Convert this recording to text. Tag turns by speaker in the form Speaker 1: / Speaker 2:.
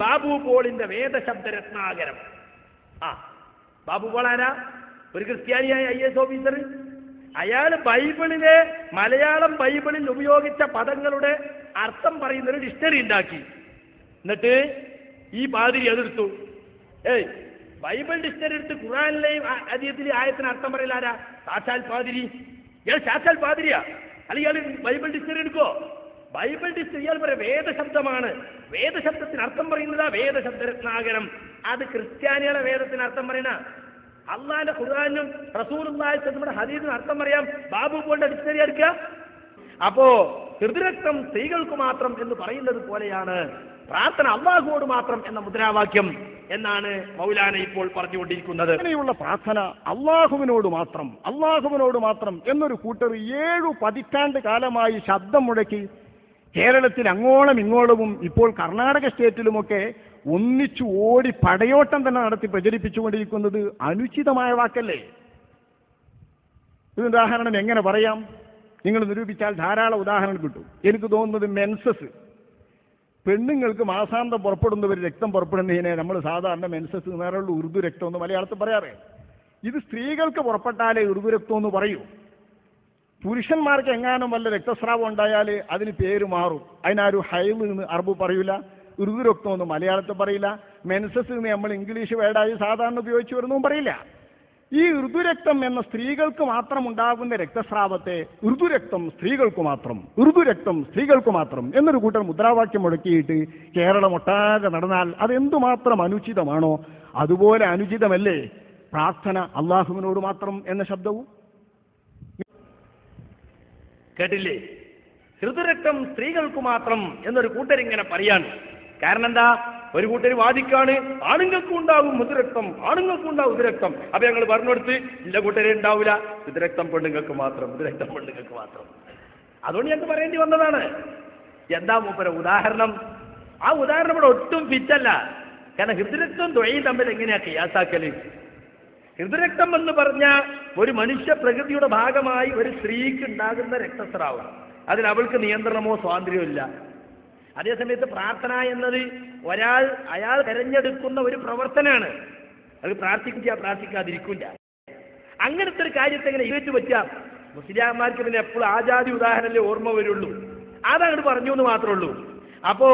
Speaker 1: ബാബു പോളിന്റെ വേദശബ്ദരത്നാകരം. ബാബു പോൾ ആരാ? ഒരു ക്രിസ്ത്യാനിയായ IAS ഓഫീസർ. അയാൾ ബൈബിളിലെ മലയാളം ബൈബിളിൽ ഉപയോഗിച്ച പദങ്ങളുടെ അർത്ഥം പറയുന്നൊരു ഡിക്ഷണറി ഉണ്ടാക്കി. എന്നിട്ട് ഈ പാതിരി അതെടുത്തു. ബൈബിൾ ഡിക്ഷണറി എടുത്ത് ഖുർആനിലെയും ഹദീസിലെ ആയത്തിന് അർത്ഥം പറയലാരാ? സാക്ഷാൽ പാതിരി. ഇയാൾ സാക്ഷാൽ പാതിരിയാ? അല്ല, ഇയാൾ ബൈബിൾ ഡിക്ഷണറി എടുക്കോ? ബൈബിൾ ഡിക്ഷണറി ഇയാൾ പറയാം വേദശബ്ദമാണ്. വേദശബ്ദത്തിന് അർത്ഥം പറയുന്നതാ വേദശബ്ദരത്നാകരം. അത് ക്രിസ്ത്യാനികളെ വേദത്തിന് അർത്ഥം പറയണ. അള്ളാന്റെ ഖുർആനും റസൂലുള്ളാഹി സ്വല്ലല്ലാഹു ഹദീസിന് അർത്ഥം പറയാം ബാബു പോളിന്റെ ഡിക്ഷണറി എടുക്കുക. അപ്പോ ഹൃദയരക്തം സ്ത്രീകൾക്ക് മാത്രം എന്ന് പറയുന്നത് പോലെയാണ് പ്രാർത്ഥന അള്ളാഹുവോട് മാത്രം എന്ന മുദ്രാവാക്യം എന്നാണ് മൗലാന ഇപ്പോൾ പറഞ്ഞുകൊണ്ടിരിക്കുന്നത്.
Speaker 2: അങ്ങനെയുള്ള പ്രാർത്ഥന അള്ളാഹുവിനോട് മാത്രം, അള്ളാഹുവിനോട് മാത്രം എന്നൊരു കൂട്ടർ 7 പതിറ്റാണ്ട് കാലമായി ശബ്ദം മുഴക്കി കേരളത്തിൽ അങ്ങോളം ഇങ്ങോളവും ഇപ്പോൾ കർണാടക സ്റ്റേറ്റിലുമൊക്കെ ഒന്നിച്ചു ഓടി പടയോട്ടം തന്നെ നടത്തി പ്രചരിപ്പിച്ചുകൊണ്ടിരിക്കുന്നത് അനുചിതമായ വാക്കല്ലേ? ഇത് ഉദാഹരണം എങ്ങനെ പറയാം? നിങ്ങൾ നിരൂപിച്ചാൽ ധാരാളം ഉദാഹരണം കിട്ടും. എനിക്ക് തോന്നുന്നത് മെൻസസ്, പെണ്ണുങ്ങൾക്ക് മാസാന്തം പുറപ്പെടുന്നവർ രക്തം പുറപ്പെടുന്നതിനെ നമ്മൾ സാധാരണ മെൻസസ് നേരെയുള്ള ഉറുദു രക്തം എന്ന് മലയാളത്തിൽ പറയാറ്. ഇത് സ്ത്രീകൾക്ക് പുറപ്പെട്ടാലേ ഉറുദു രക്തം എന്ന് പറയൂ. പുരുഷന്മാർക്ക് എങ്ങാനും വല്ല രക്തസ്രാവം ഉണ്ടായാൽ അതിന് പേര് മാറും. അതിനാരും ഹൈദ് എന്ന് അറബ് പറയൂല, ഉറുദു രക്തം എന്ന് മലയാളത്തിൽ പറയില്ല, മെൻസസ് എന്ന് നമ്മൾ ഇംഗ്ലീഷ് വേർഡായി സാധാരണ ഉപയോഗിച്ചു വരുന്നതും പറയില്ല. ഈ ഋതുരക്തം എന്ന സ്ത്രീകൾക്ക് മാത്രം ഉണ്ടാകുന്ന രക്തസ്രാവത്തെ ഋതുരക്തം സ്ത്രീകൾക്ക് മാത്രം, ഋതുരക്തം സ്ത്രീകൾക്ക് മാത്രം എന്നൊരു കൂട്ടർ മുദ്രാവാക്യം മുഴക്കിയിട്ട് കേരളം ഒട്ടാകെ നടന്നാൽ അതെന്തുമാത്രം അനുചിതമാണോ അതുപോലെ അനുചിതമല്ലേ പ്രാർത്ഥന അള്ളാഹുവിനോട് മാത്രം എന്ന ശബ്ദവും?
Speaker 1: കേട്ടില്ലേ? ഋതുരക്തം സ്ത്രീകൾക്ക് മാത്രം എന്നൊരു കൂട്ടരിങ്ങനെ പറയാണ്. കാരണം എന്താ? ഒരു കൂട്ടര് വാദിക്കാണ് ആണുങ്ങൾക്കും ഉണ്ടാവും ഋതുരക്തം, ആണുങ്ങൾക്കും ഉണ്ടാവും ഋതുരക്തം. അപ്പൊ ഞങ്ങൾ പറഞ്ഞുകൊടുത്ത് ഇല്ല കൂട്ടരെ ഉണ്ടാവില്ല, ഋതുരക്തം പെണ്ണുങ്ങൾക്ക് മാത്രം, ഋതുരക്തം പെണ്ണുങ്ങൾക്ക് മാത്രം. അതുകൊണ്ട് ഞങ്ങൾക്ക് പറയേണ്ടി വന്നതാണ്. എന്താ മൂപ്പര ഉദാഹരണം? ആ ഉദാഹരണം ഇവിടെ ഒട്ടും ഫിറ്റല്ല. കാരണം ഋതുരക്തം ദ്വയും തമ്മിൽ എങ്ങനെയാ ഖിയാസാക്കല്? ഋതുരക്തം എന്ന് പറഞ്ഞ ഒരു മനുഷ്യ പ്രകൃതിയുടെ ഭാഗമായി ഒരു സ്ത്രീക്ക് ഉണ്ടാകുന്ന രക്തസ്രാവം, അതിൽ അവൾക്ക് നിയന്ത്രണമോ സ്വാതന്ത്ര്യമോ ഇല്ല. അതേസമയത്ത് പ്രാർത്ഥന എന്നത് അയാൾ തെരഞ്ഞെടുക്കുന്ന ഒരു പ്രവർത്തനമാണ്. അത് പ്രാർത്ഥിക്കാതിരിക്കില്ല. അങ്ങനത്തെ ഒരു കാര്യത്തെ എങ്ങനെ ഏറ്റു പറ്റാം? മുസ്ലിംമാർക്ക് പിന്നെ എപ്പോഴും ആജാതി ഉദാഹരണമല്ലേ ഓർമ്മ വരുള്ളൂ. അതങ്ങോട്ട് പറഞ്ഞു എന്ന് മാത്രമേ ഉള്ളൂ. അപ്പോ